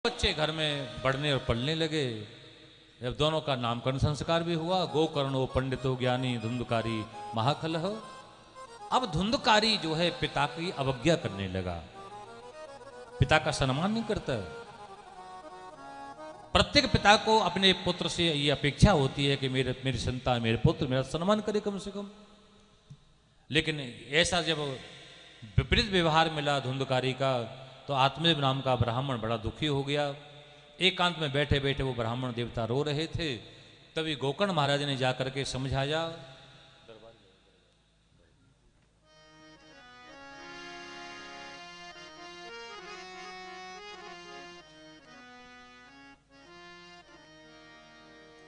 बच्चे घर में बढ़ने और पढ़ने लगे। जब दोनों का नामकरण संस्कार भी हुआ, गोकर्णो पंडितो ज्ञानी धुंधकारी महाखलह। अब धुंधकारी जो है पिता की अवज्ञा करने लगा, पिता का सम्मान नहीं करता। प्रत्येक पिता को अपने पुत्र से ये अपेक्षा होती है कि मेरी संतान, मेरे पुत्र मेरा सम्मान करे कम से कम। लेकिन ऐसा जब विपरीत व्यवहार मिला धुंधकारी का, तो आत्मदेव नाम का ब्राह्मण बड़ा दुखी हो गया। एकांत में बैठे बैठे वो ब्राह्मण देवता रो रहे थे। तभी गोकर्ण महाराज ने जाकर के समझाया।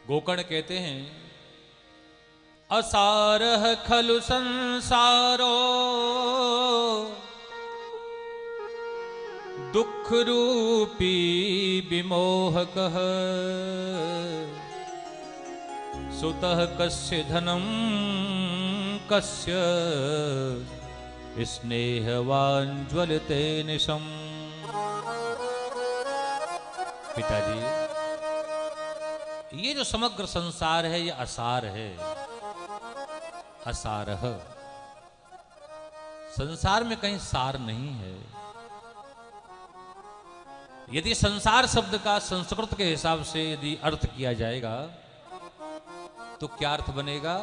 गोकर्ण कहते हैं, असारह खलु संसारो दुख रूपी विमोहकः सुतः कस्य धनम कस्य स्नेहवान ज्वलते निशम। पिताजी, ये जो समग्र संसार है ये असार है, असारह। संसार में कहीं सार नहीं है। यदि संसार शब्द का संस्कृत के हिसाब से यदि अर्थ किया जाएगा तो क्या अर्थ बनेगा?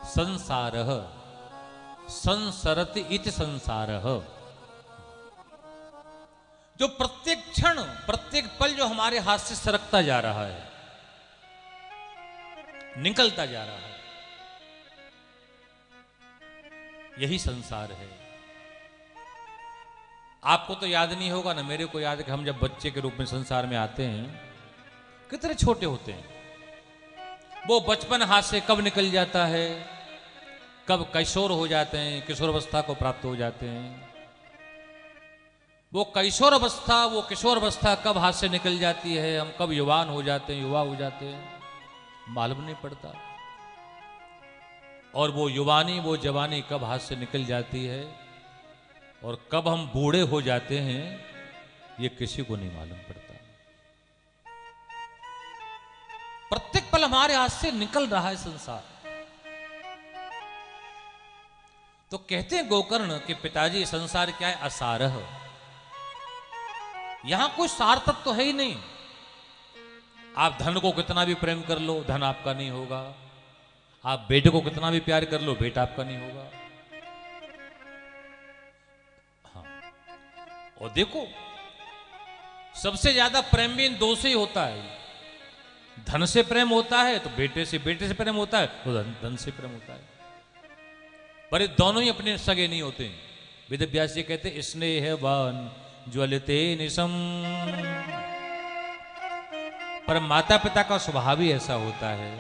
संसारः, संसरति इति संसारः। जो प्रत्येक क्षण प्रत्येक पल जो हमारे हाथ से सरकता जा रहा है, निकलता जा रहा है, यही संसार है। आपको तो याद नहीं होगा ना, मेरे को याद है कि हम जब बच्चे के रूप में संसार में आते हैं, कितने छोटे होते हैं। वो बचपन हाथ से कब निकल जाता है, कब किशोर हो जाते हैं, किशोरावस्था को प्राप्त हो जाते हैं। वो किशोरावस्था, वो किशोरावस्था कब हाथ से निकल जाती है, हम कब युवान हो जाते हैं, युवा हो जाते हैं, मालूम नहीं पड़ता। और वो युवानी, वो जवानी कब हाथ से निकल जाती है और कब हम बूढ़े हो जाते हैं, ये किसी को नहीं मालूम पड़ता। प्रत्येक पल हमारे हाथ से निकल रहा है संसार। तो कहते हैं गोकर्ण के पिताजी, संसार क्या है? असारह। यहां कोई सार तत्व तो है ही नहीं। आप धन को कितना भी प्रेम कर लो, धन आपका नहीं होगा। आप बेटे को कितना भी प्यार कर लो, बेटा आपका नहीं होगा। और देखो, सबसे ज्यादा प्रेम भी इन दो से ही होता है। धन से प्रेम होता है तो बेटे से प्रेम होता है तो धन से प्रेम होता है। पर ये दोनों ही अपने सगे नहीं होते। वेद व्यास जी कहते, स्नेहवान ज्वलते निशम। पर माता पिता का स्वभाव ही ऐसा होता है।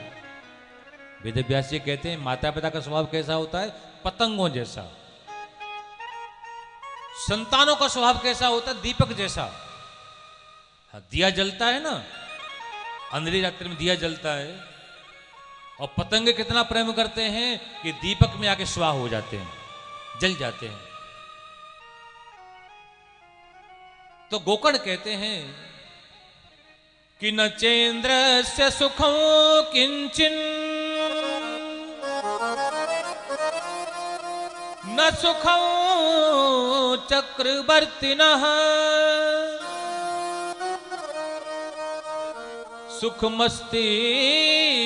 वेद व्यास जी कहते हैं, माता पिता का स्वभाव कैसा होता है? पतंगों जैसा। संतानों का स्वभाव कैसा होता है? दीपक जैसा। दिया जलता है ना, अंधेरी रात्रि में दिया जलता है, और पतंगे कितना प्रेम करते हैं कि दीपक में आके स्वाह हो जाते हैं, जल जाते हैं। तो गोकर्ण कहते हैं कि न चेन्द्रस्य सुखं किंचिन न सुखं चक्रवर्तिनः सुखमस्ति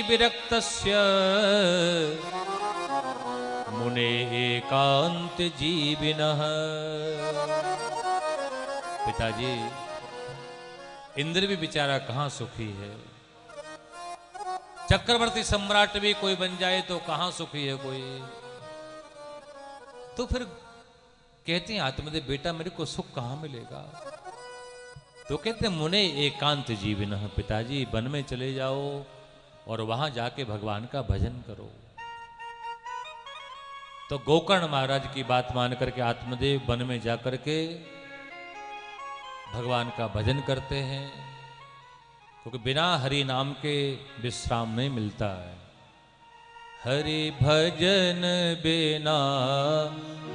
विरक्तस्य मुने एकांत जीविनः। पिताजी, इंद्र भी बेचारा कहां सुखी है। चक्रवर्ती सम्राट भी कोई बन जाए तो कहां सुखी है कोई। तो फिर कहते हैं आत्मदेव, बेटा मेरे को सुख कहां मिलेगा? तो कहते हैं, मुने एकांत जीवन। पिताजी, वन में चले जाओ और वहां जाके भगवान का भजन करो। तो गोकर्ण महाराज की बात मान करके आत्मदेव वन में जाकर के भगवान का भजन करते हैं, क्योंकि बिना हरि नाम के विश्राम नहीं मिलता है। हरि भजन बिना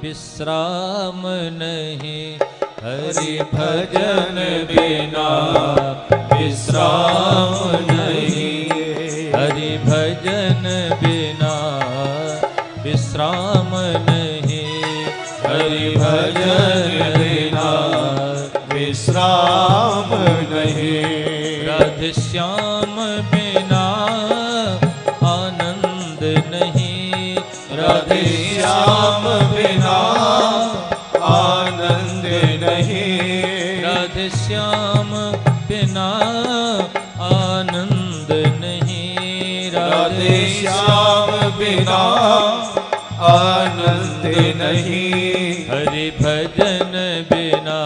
विश्राम नहीं, हरि भजन बिना विश्राम नहीं, हरि भजन बिना विश्राम नहीं, हरि भजन बिना विश्राम नहीं। राधे श्याम बिना आनंद नहीं, राधे श्याम बिना आनंद नहीं, राधे श्याम बिना आनंद नहीं, राधे श्याम बिना आनंद नहीं। हरि भजन बिना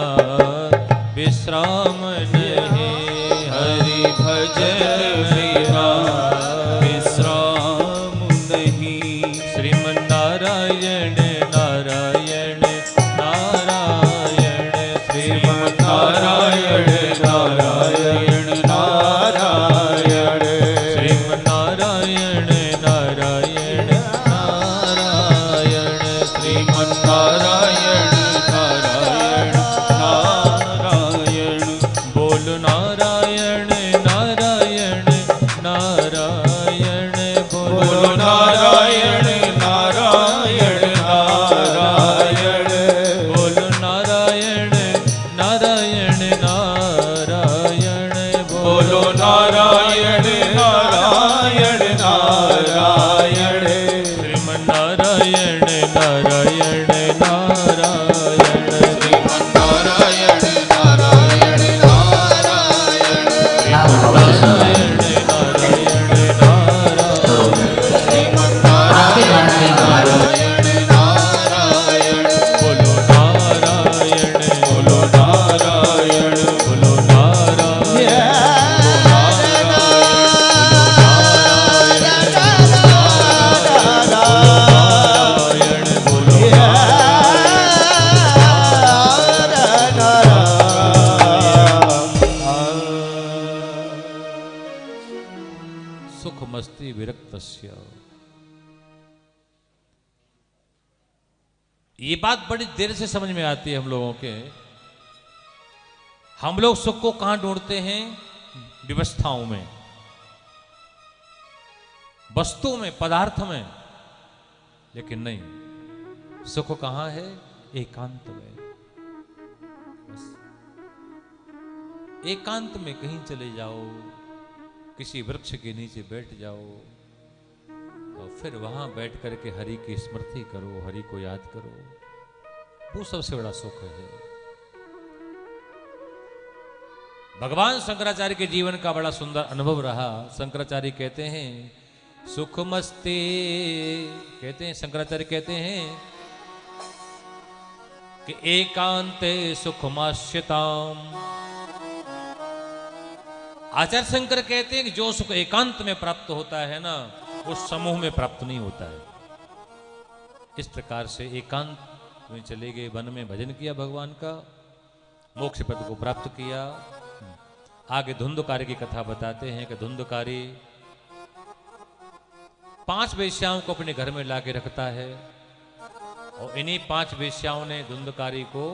विश्राम नहीं, हरि भजन बिना विश्राम नहीं। श्रीमन्नारायण नारायण नारायण, श्रीमन्नारायण नारायण नारायण, श्रीमन्नारायण नारायण नारायण, श्रीमन्नारायण नारायण नारायण। बोल नारायण नारायण नारायण, बोलो नारायण नारायण नारायण, बोल नारायण नारायण नारायण, बोलो नारायण नारायण नारायण। श्रीमन्नारायण नारायण नारायण, श्रीमन्नारायण नारायण नारायण, नारायण नारायण नारायण, श्रीमन्नारायण नारायण नारायण। बोलो नारायण, बोलो नारायण, बोलो नारायण, नारायण बोलो सुख मस्ती विरक्तस्य। ये बात बड़ी देर से समझ में आती है हम लोगों के। हम लोग सुख को कहां ढूंढते हैं? व्यवस्थाओं में, वस्तु में, पदार्थ में। लेकिन नहीं, सुख कहां है? एकांत में। बस एकांत में कहीं चले जाओ, किसी वृक्ष के नीचे बैठ जाओ और फिर वहां बैठ करके हरि की स्मृति करो, हरि को याद करो। वो सबसे बड़ा सुख है। भगवान शंकराचार्य के जीवन का बड़ा सुंदर अनुभव रहा। शंकराचार्य कहते हैं सुख मस्ती, कहते हैं शंकराचार्य कहते हैं कि एकांते सुखमास्यताम। आचार्य शंकर कहते हैं कि जो सुख एकांत में प्राप्त होता है ना, वो समूह में प्राप्त नहीं होता है। इस प्रकार से एकांत में चले गए, वन में भजन किया भगवान का, मोक्ष पद को प्राप्त किया। आगे धुंधकारी की कथा बताते हैं कि धुंधकारी 5 वेश्याओं को अपने घर में लाके रखता है और इन्हीं 5 वेश्याओं ने धुंधकारी को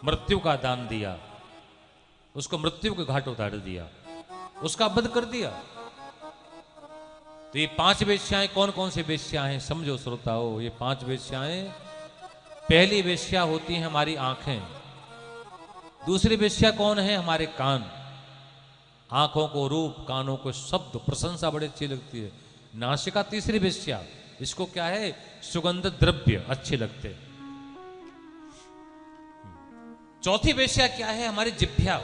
मृत्यु का दान दिया, उसको मृत्यु के घाट उतार दिया, उसका वध कर दिया। तो ये 5 वेश्याएं कौन कौन सी वेश्याएं हैं समझो श्रोताओ। ये 5 वेश्याएं, पहली वेश्या होती है हमारी आंखें, दूसरी वेश्या कौन है? हमारे कान। आंखों को रूप, कानों को शब्द, प्रशंसा बड़ी अच्छी लगती है। नासिका तीसरी वेश्या, इसको क्या है? सुगंध द्रव्य अच्छे लगते। चौथी वेश्या क्या है? हमारी जिह्वा।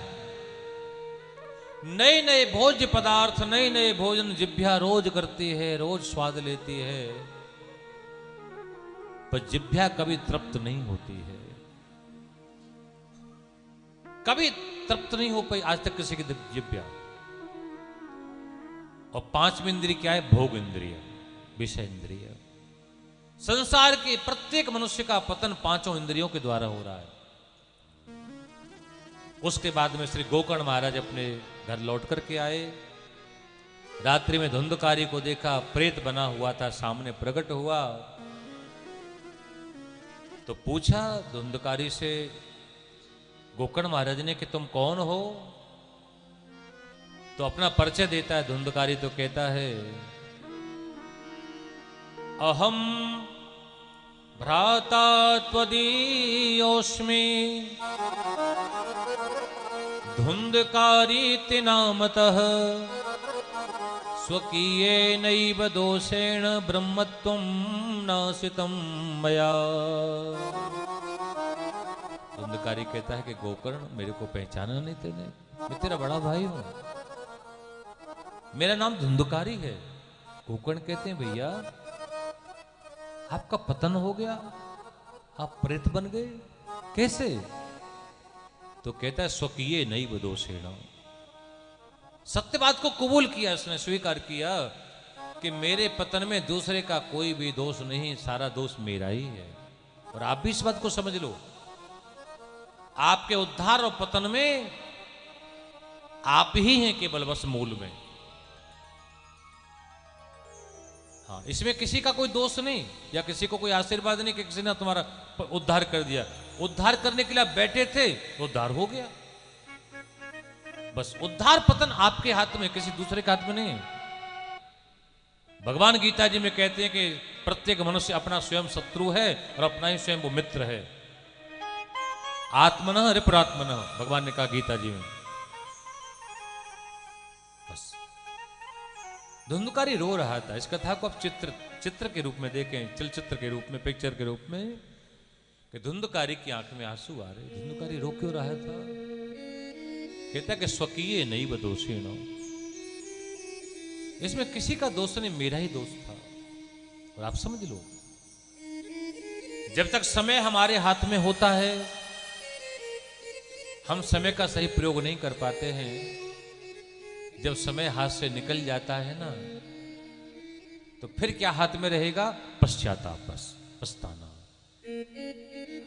नए नए भोज्य पदार्थ, नए नए भोजन जिह्वा रोज करती है, रोज स्वाद लेती है, पर जिह्वा कभी तृप्त नहीं होती है, कभी तृप्त नहीं हो पाई आज तक किसी की जिह्वा। और 5वीं इंद्रिय क्या है? भोग इंद्रिय, विषय इंद्रिय। संसार के प्रत्येक मनुष्य का पतन 5 इंद्रियों के द्वारा हो रहा है। उसके बाद में श्री गोकर्ण महाराज अपने घर लौट करके आए। रात्रि में धुंधकारी को देखा, प्रेत बना हुआ था, सामने प्रकट हुआ। तो पूछा धुंधकारी से गोकर्ण महाराज ने कि तुम कौन हो? तो अपना परिचय देता है धुंधकारी, तो कहता है अहम भ्राता त्वदीयोऽस्मि धुंधकारीति नामतः स्वकीयेनैव दोषेण ब्रह्मत्वं नाशितं मया। धुंधकारी कहता है कि गोकर्ण, मेरे को पहचाना नहीं तेने? मैं तेरा बड़ा भाई हूं, मेरा नाम धुंधकारी है। गोकर्ण कहते हैं भैया आपका पतन हो गया, आप प्रेत बन गए, कैसे? तो कहता है स्वकीय नहीं बदोषेण, सत्य बात को कबूल किया, उसने स्वीकार किया कि मेरे पतन में दूसरे का कोई भी दोष नहीं, सारा दोष मेरा ही है। और आप भी इस बात को समझ लो, आपके उद्धार और पतन में आप ही हैं केवल बस मूल में। हाँ, इसमें किसी का कोई दोष नहीं या किसी को कोई आशीर्वाद नहीं कि किसी ने तुम्हारा उद्धार कर दिया। उद्धार करने के लिए आप बैठे थे, उद्धार हो गया। बस उद्धार पतन आपके हाथ में, किसी दूसरे के हाथ में नहीं। भगवान गीता जी में कहते हैं कि प्रत्येक मनुष्य अपना स्वयं शत्रु है और अपना ही स्वयं वो मित्र है। आत्मनः रिपुरात्मनः, भगवान ने कहा गीता जी में। बस धुंधकारी रो रहा था। इस कथा को आप चित्र के रूप में देखें, चलचित्र के रूप में, पिक्चर के रूप में, कि धुंधकारी की आंख में आंसू आ रहे। धुंधकारी रो क्यों रहा था? कहता कि स्वकीय नहीं बदोषीण, इसमें किसी का दोष नहीं, मेरा ही दोष था। और आप समझ लो, जब तक समय हमारे हाथ में होता है, हम समय का सही प्रयोग नहीं कर पाते हैं। जब समय हाथ से निकल जाता है ना, तो फिर क्या हाथ में रहेगा? पश्चाताप, बस पछताना।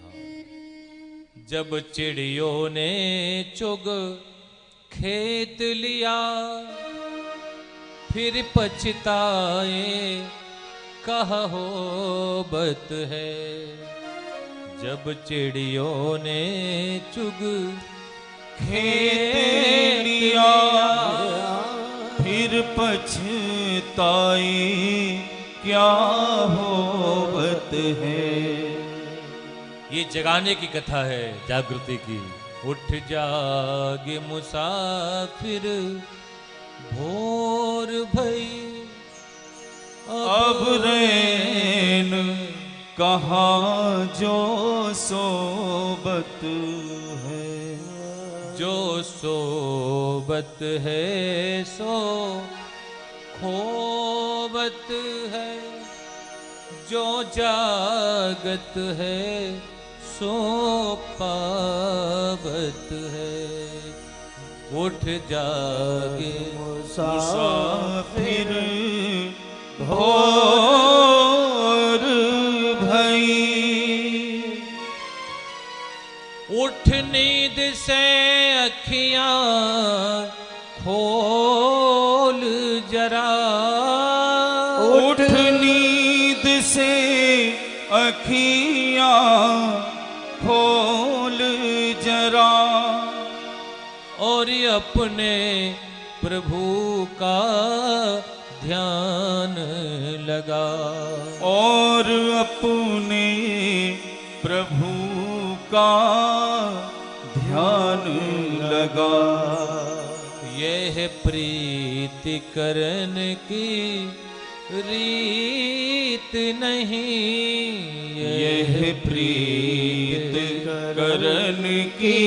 हाँ। जब चिड़ियों ने चुग खेत लिया, फिर पछताए कहो बत है। जब चिड़ियों ने चुग खेत लिया, फिर पछताए क्या होवत है। ये जगाने की कथा है, जागृति की। उठ जागे मुसाफिर भोर भई, अब रैन कहाँ जो सोबत है। जो सोबत है सो खोबत है, जो जागत है सो पावत है। उठ जागे मुसाफिर भोर भई, उठ नींद से अखियां खोल जरा। उठ नींद से अखियां खोल जरा। और अपने प्रभु का ध्यान लगा। और अपने प्रभु का ध्यान लगा। यह प्रीति करन की रीत नहीं, यह प्रीत करन की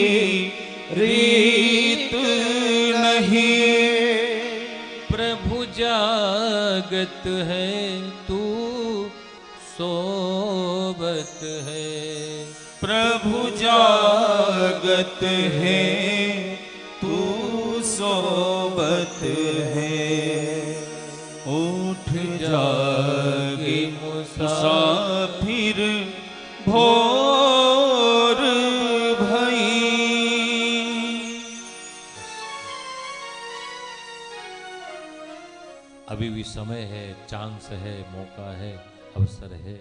रीत नहीं। प्रभु जागत है तू सोबत है। प्रभु जागत है तू सोबत है। उठ जागे मुसाफिर भोर भई। अभी भी समय है, चांस है, मौका है, अवसर है।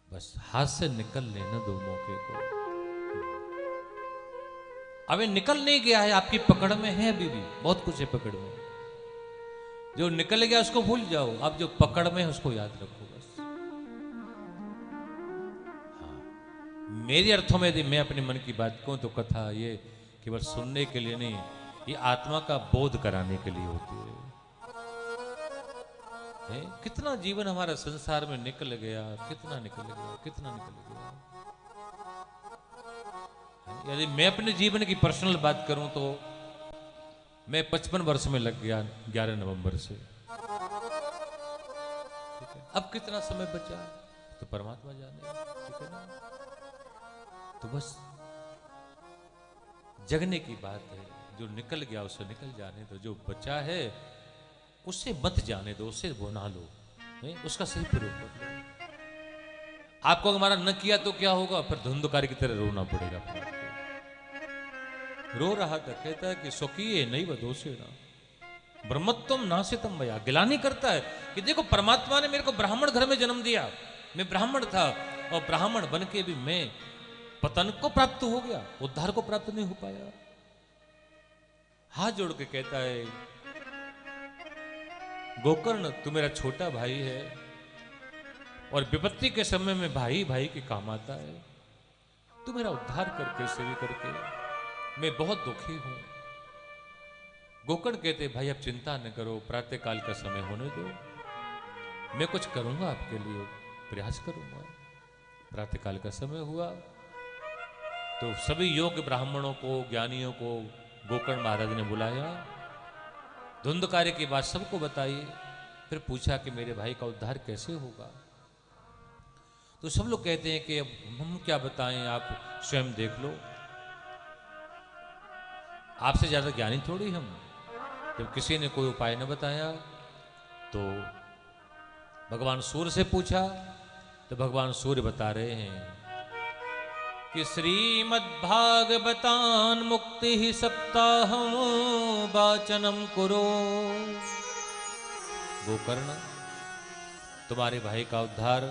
बस हाथ से निकल लेना दो मौके को। अभी निकल नहीं गया है, आपकी पकड़ में है, अभी भी बहुत कुछ है पकड़ में। जो निकल गया उसको भूल जाओ, अब जो पकड़ में है उसको याद रखो बस। हाँ, मेरे अर्थों में यदि मैं अपने मन की बात कहूं तो कथा ये केवल सुनने के लिए नहीं, ये आत्मा का बोध कराने के लिए होती है। कितना जीवन हमारा संसार में निकल गया, कितना निकल गया, कितना निकल गया। यदि मैं अपने जीवन की पर्सनल बात करूं तो मैं 55 वर्ष में लग गया 11 नवंबर से। ठीक है, अब कितना समय बचा तो परमात्मा जाने, ठीक है ना। तो बस जगने की बात है, जो निकल गया उसे निकल जाने दो, जो बचा है उससे मत जाने दो, उससे वो ना लो, उसका सही प्रयोग कर लो। आपको हमारा न किया तो क्या होगा, फिर धुंधकारी की तरह रोना पड़ेगा। रो रहा था, कहता है कि स्वकीय नहीं व दोषेण ब्रह्मत्वम नासितम भया। गिलानी करता है कि देखो परमात्मा ने मेरे को ब्राह्मण घर में जन्म दिया, मैं ब्राह्मण था, और ब्राह्मण बन के भी मैं पतन को प्राप्त हो गया, उद्धार को प्राप्त नहीं हो पाया। हाथ जोड़ के कहता है, गोकर्ण तू मेरा छोटा भाई है, और विपत्ति के समय में भाई भाई के काम आता है, तू मेरा उद्धार करके सेवी करके, मैं बहुत दुखी हूं। गोकर्ण कहते, भाई अब चिंता न करो, प्रातः काल का समय होने दो, मैं कुछ करूंगा आपके लिए, प्रयास करूंगा। प्रातः काल का समय हुआ तो सभी योग्य ब्राह्मणों को, ज्ञानियों को गोकर्ण महाराज ने बुलाया, धुंधकारी की बात सबको बताई, फिर पूछा कि मेरे भाई का उद्धार कैसे होगा। तो सब लोग कहते हैं कि अब हम क्या बताएं, आप स्वयं देख लो, आपसे ज्यादा ज्ञानी थोड़ी हम। जब किसी ने कोई उपाय न बताया तो भगवान सूर्य से पूछा, तो भगवान सूर्य बता रहे हैं कि श्रीमद्भागवतान मुक्ति ही सप्ताहम वाचनम कुरु। गोकर्ण, तुम्हारे भाई का उद्धार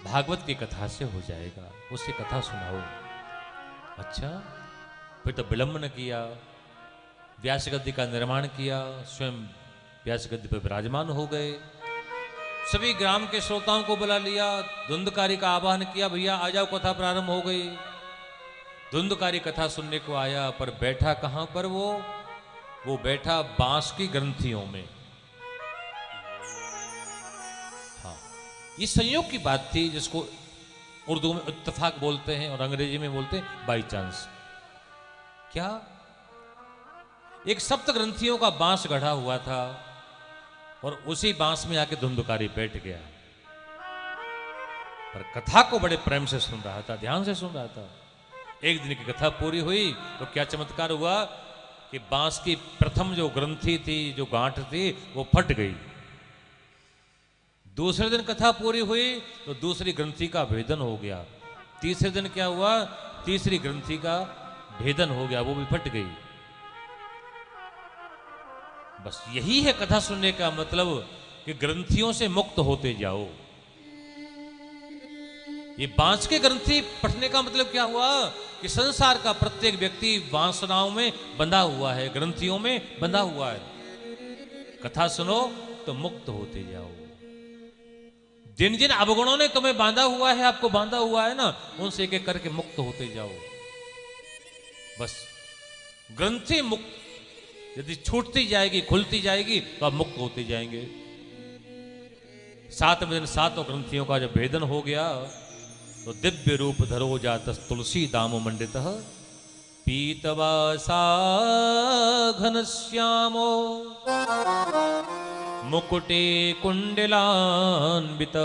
भागवत की कथा से हो जाएगा, उससे कथा सुनाओ। अच्छा, फिर तो विलंब न किया, व्यास गद्दी का निर्माण किया, स्वयं व्यास गद्दी पर विराजमान हो गए, सभी ग्राम के श्रोताओं को बुला लिया, धुंधकारी का आह्वान किया, भैया आ जाओ, कथा प्रारंभ हो गई। धुंधकारी कथा सुनने को आया, पर बैठा कहां पर वो बैठा बांस की ग्रंथियों में। हाँ, ये संयोग की बात थी, जिसको उर्दू में इत्तेफाक बोलते हैं और अंग्रेजी में बोलते हैं बाई चांस। क्या, एक सप्त ग्रंथियों का बांस गढ़ा हुआ था, और उसी बांस में आके धुंधकारी बैठ गया, पर कथा को बड़े प्रेम से सुन रहा था, ध्यान से सुन रहा था। एक दिन की कथा पूरी हुई तो क्या चमत्कार हुआ कि बांस की प्रथम जो ग्रंथि थी, जो गांठ थी, वो फट गई। दूसरे दिन कथा पूरी हुई तो दूसरी ग्रंथि का भेदन हो गया। तीसरे दिन क्या हुआ, तीसरी ग्रंथि का भेदन हो गया, वो भी फट गई। बस यही है कथा सुनने का मतलब, कि ग्रंथियों से मुक्त होते जाओ। ये बांस के ग्रंथि फटने का मतलब क्या हुआ, कि संसार का प्रत्येक व्यक्ति वासनाओं में बंधा हुआ है, ग्रंथियों में बंधा हुआ है। कथा सुनो तो मुक्त होते जाओ। जिन जिन अवगुणों ने तुम्हें बांधा हुआ है, आपको बांधा हुआ है ना, उनसे एक एक करके मुक्त होते जाओ। बस ग्रंथि मुक्त यदि छूटती जाएगी, खुलती जाएगी, तो आप मुक्त होते जाएंगे। 7वें दिन 7 ग्रंथियों का जब भेदन हो गया तो दिव्य रूप धरो जात तुलसी दामो मंडित पीतवासा घनश्यामो मुकुटे कुंडलान्वित।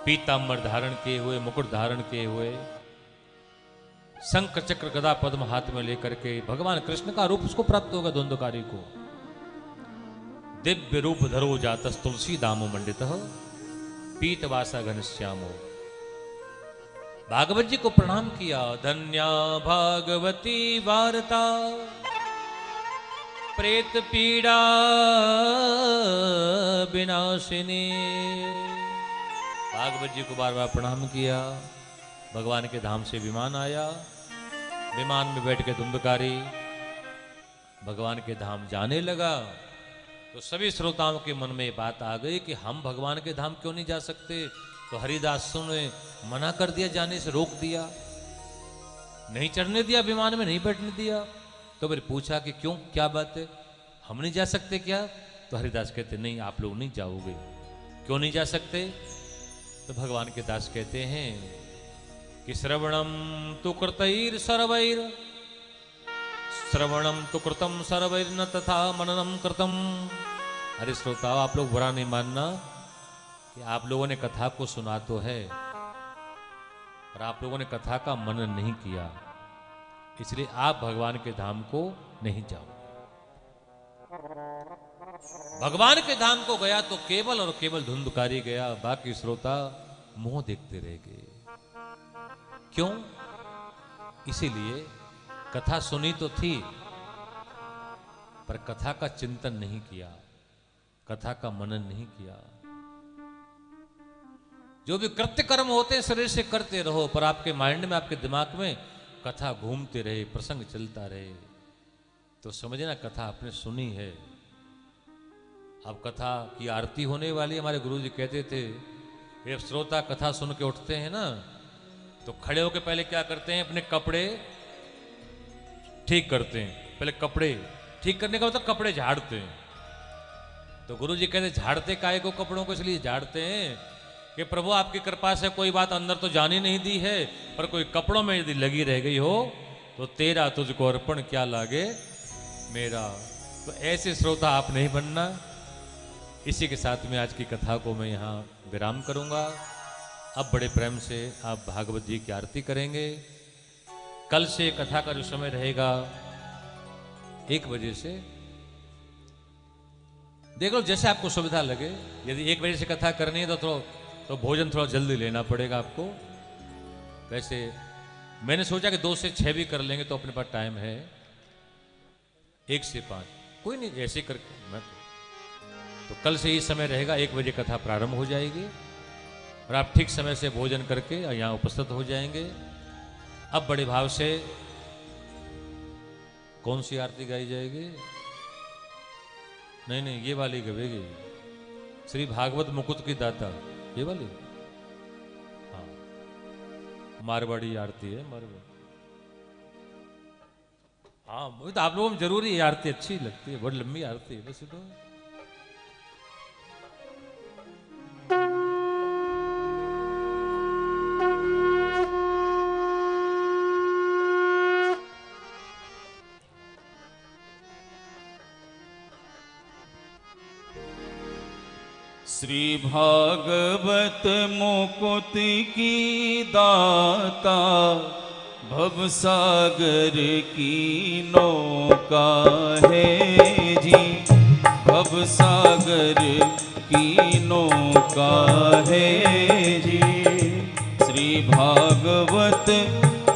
पीतांबर धारण किए हुए, मुकुट धारण किए हुए, शंख चक्र गदा पद्म हाथ में लेकर के भगवान कृष्ण का रूप उसको प्राप्त होगा धुंधकारी को। दिव्य रूप धरो जातस तुलसी दामो मंडित पीतवासा घनश्यामो। भागवत जी को प्रणाम किया, धन्या भागवती वार्ता प्रेत पीड़ा विनाशिनी। भागवत जी को बार बार प्रणाम किया, भगवान के धाम से विमान आया। विमान में बैठ के धुंधकारी भगवान के धाम जाने लगा। तो सभी श्रोताओं के मन में ये बात आ गई कि हम भगवान के धाम क्यों नहीं जा सकते। तो हरिदास ने मना कर दिया, जाने से रोक दिया, नहीं चढ़ने दिया, विमान में नहीं बैठने दिया। तो फिर पूछा कि क्यों, क्या बात है, हम नहीं जा सकते क्या? तो हरिदास कहते नहीं, आप लोग नहीं जाओगे। क्यों नहीं जा सकते? तो भगवान के दास कहते हैं कि श्रवणम तु कृतैर सर्वैर, श्रवणम तु कृतम सर्वैर न तथा मननम कृतम। अरे श्रोताओ, आप लोग बुरा नहीं मानना कि आप लोगों ने कथा को सुना तो है, पर आप लोगों ने कथा का मनन नहीं किया, इसलिए आप भगवान के धाम को नहीं जाओ। भगवान के धाम को गया तो केवल और केवल धुंधकारी गया, बाकी श्रोता मुंह देखते रह गए। क्यों? इसीलिए कथा सुनी तो थी, पर कथा का चिंतन नहीं किया, कथा का मनन नहीं किया। जो भी कृत्य कर्म होते हैं शरीर से करते रहो, पर आपके माइंड में, आपके दिमाग में कथा घूमते रहे, प्रसंग चलता रहे, तो समझना कथा आपने सुनी है। अब कथा की आरती होने वाली, हमारे गुरुजी कहते थे कि जब श्रोता कथा सुन के उठते हैं ना, तो खड़े होकर पहले क्या करते हैं, अपने कपड़े ठीक करते हैं। पहले कपड़े ठीक करने का मतलब कपड़े झाड़ते हैं। तो गुरुजी कहते झाड़ते काहे को कपड़ों को? इसलिए झाड़ते हैं कि प्रभु आपकी कृपा से कोई बात अंदर तो जानी नहीं दी है, पर कोई कपड़ों में यदि लगी रह गई हो तो तेरा तुझको अर्पण क्या लागे मेरा। तो ऐसे श्रोता आप नहीं बनना। इसी के साथ में आज की कथा को मैं यहाँ विराम करूंगा। अब बड़े प्रेम से आप भागवत जी की आरती करेंगे। कल से कथा का जो समय रहेगा 1 बजे से, देख लो जैसे आपको सुविधा लगे। यदि 1 बजे से कथा करनी है तो भोजन थोड़ा जल्दी लेना पड़ेगा आपको। वैसे मैंने सोचा कि 2 से 6 भी कर लेंगे तो अपने पास टाइम है। 1 से 5 कोई नहीं, ऐसे करके मैं तो कल से ही समय रहेगा। 1 बजे कथा प्रारंभ हो जाएगी और आप ठीक समय से भोजन करके यहाँ उपस्थित हो जाएंगे। अब बड़े भाव से कौन सी आरती गाई जाएगी? नहीं, ये वाली गवेगी, श्री भागवत मुकुट की दाता, ये वाली। हाँ, मारवाड़ी आरती है, मारवाड़ी। हाँ, तो आप लोगों में जरूरी ये आरती अच्छी लगती है, बड़ी लंबी आरती है वैसे तो। श्री भागवत मुकुट की दाता, भवसागर की नौका है जी, भवसागर की नौका है जी। श्री भागवत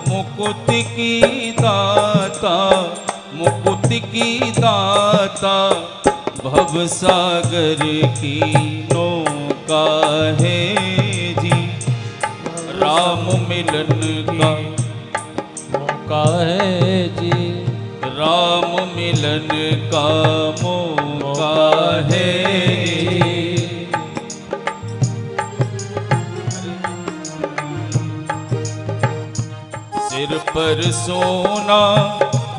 मुकुट की दाता, मुकुट की दाता, भवसागर की नौका है जी। राम मिलन का मौका है जी, राम मिलन का मौका है जी। सिर पर सोना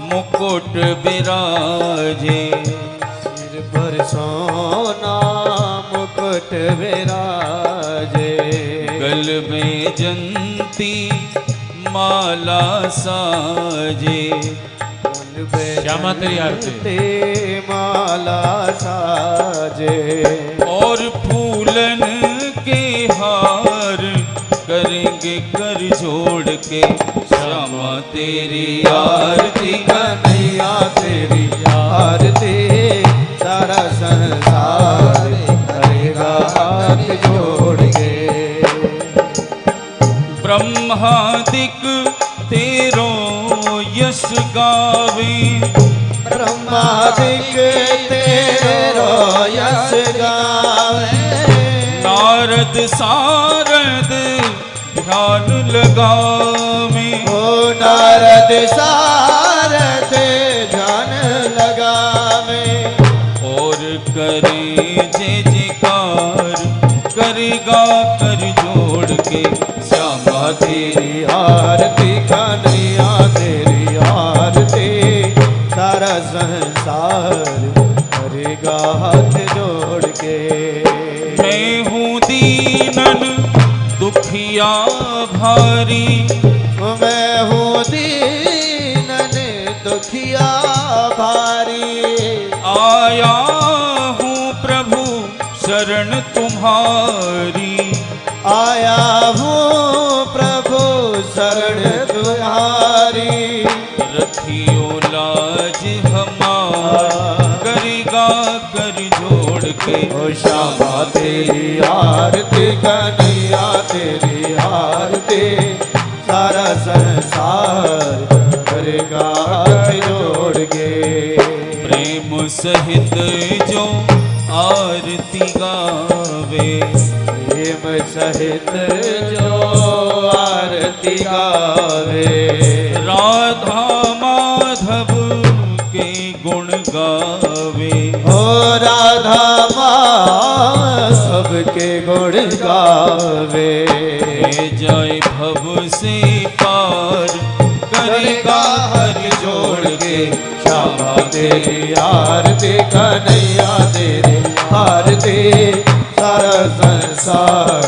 मुकुट विराजे, पर सोना मुकुट विराजे, गल में जंती माला साजे, श्यामा तेरी आरती, माला साजे। और फूलन के हार करेंगे कर जोड़ के, श्यामा तेरी आरती, कन्हैया तेरी आरती, सारा संसार करेगा हाथ जोड़ के। ब्रह्मादिक तेरो यश गावे, ब्रह्मादिक तेरो यश गावे, नारद सारद ध्यान लगावे। ओ नारद सारथ ध्यान लगावे। और करे जय जयकार करेगा कर जोड़ के। श्यामा तेरी आरती कन्हैया तेरी आरती सारा संसार करेगा हाथ जोड़ के। मैं हूँ दीनन दुखिया भारी। मैं हूँ दीनन दुखिया भारी। आया हूँ प्रभु शरण तुम्हारी। आया हूँ प्रभु शरण तुम्हारी। रखियो लाज हमार करेगा कर जोड़ के। ओ श्यामा तेरी आरती कन्हैया तेरी आरती सारा संसार करेगा हाथ जोड़ के। प्रेम सहित जो आरती गावे। प्रेम सहित जो आरती गावे। राधा माधव के गुण गावे। ओ राधा माधव के गुण गावे। जाए भव से पार करेगा हर जोड़ के। श्यामा तेरी आरती कन्हैया तेरी आरती सारा संसार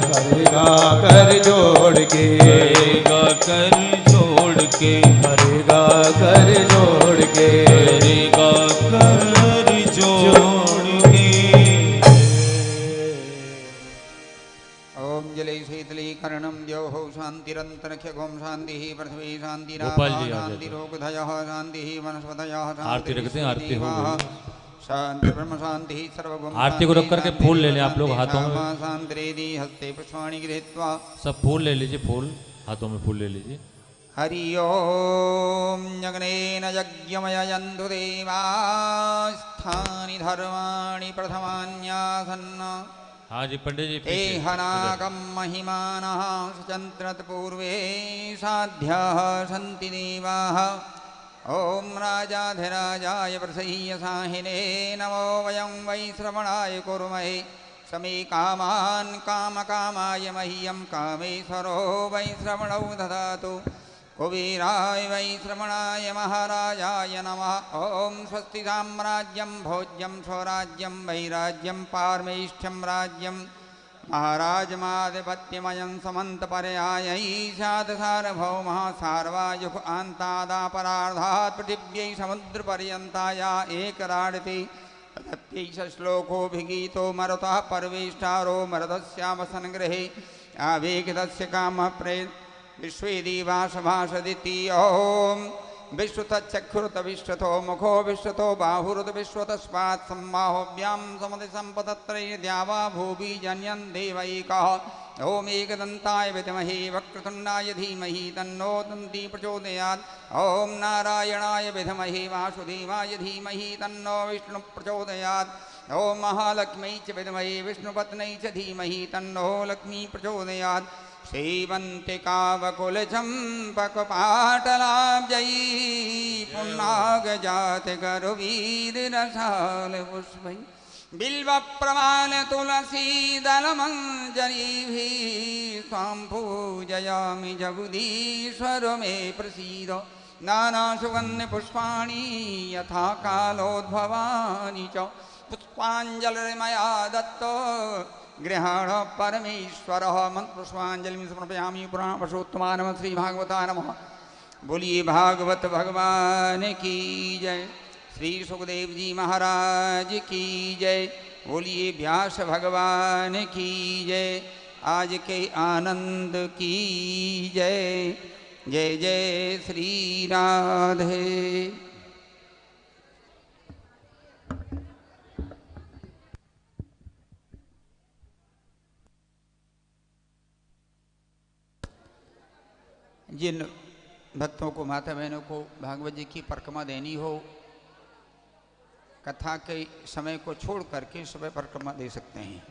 करेगा कर जोड़ के। करेगा कर जोड़ के। करेगा कर जोड़ के। करेगा कर जोड़ के। ओम जले शीतलीकरणं द्योः शान्तिरन्तरिक्षं शान्तिः पृथ्वी शान्तिरापः गोपाल जी, आ जाइए। शान्तिरोगधयः शान्तिः वनस्पतयः आरती रखते हैं, आरती हो गई। शांति ब्रह्म शांति सर्वगुण आरती को रख करके फूल ले लें आप लोग हाथों में। शांतिरेदि हस्ते पुष्पाणि गृहीत्वा। सब फूल ले लीजिए, फूल हाथों में फूल ले लीजिए। हरि ओम यज्ञेन यज्ञमयन्तु देवास्थानि धर्माणि प्रथमान्यासन्न। हाँ जी पंडित जी पीछे। एहनाकं महिमानः सचन्द्रत पूर्वे साध्याः सन्ति देवाः। ओम राजाधिराजाय प्रसह्यसाहिने नमो वयं वै श्रवणाय कुर्महे। समे कामान् कामकामाय मह्यं कामेश्वरो वै श्रवणौ ददातु। कुबेराय वै श्रवणाय महाराजाय नमः। ओम स्वस्ति साम्राज्यं भोज्यं स्वराज्यं वैराज्यं पारमेष्ठ्यं राज्यं महाराजमाधिपत्यमयं समन्तपर्यायैषात् सार्वभौमः सार्वायुः अन्तादापरार्धात् पृथिव्यै समुद्रपर्यन्ताया एकराडति। तदप्यैष श्लोकोऽभिगीतो मरुतः परवेष्टारो मरुतस्यावसनगृहे आवेगितस्य कामः प्रेत विश्वे देवासभासदिति। ओम विश्वतचक्षुरुत विश्वतो मुखो विश्वतो बाहुरुत विश्वतस्मात् सम्बाहुभ्यां समति सम्पतत्रय द्यावा भूवि जन्यन् देवैकः। ओम एकदन्ताय विद्महे वक्रतुण्डाय धीमहि तन्नो दन्ती प्रचोदयात्। ओम नारायणाय विद्महे वासुदेवाय धीमहि तन्नो विष्णु प्रचोदयात्। ओम महालक्ष्मी च विद्महे विष्णुपत्न्यै च धीमहि तन्नो लक्ष्मी प्रचोदयात्। सेवन्तिकावकुलचम्पकपाटलाब्जै पुन्नागजातगरुवीररसालपुष्पै बिल्वप्रमाणतुलसीदलमञ्जरीभिः त्वां पूजयामि जगदीश्वर मे प्रसीद। नानासुगन्धपुष्पाणि यथा कालोद्भवानि च पुष्पाञ्जलिर्मया दत्त गृहाण परमेश्वर। मंत्रपुष्पांजलि समर्पयामि। पुराण पुरुषोत्तमा नमः श्री भागवता नमः। बोलिए भागवत भगवान की जय। श्री सुखदेव जी महाराज की जय। बोलिए व्यास भगवान की जय। आज के आनंद की जय। जय जय श्री राधे। जिन भक्तों को माता बहनों को भागवत जी की परिक्रमा देनी हो, कथा के समय को छोड़ करके सुबह परिक्रमा दे सकते हैं।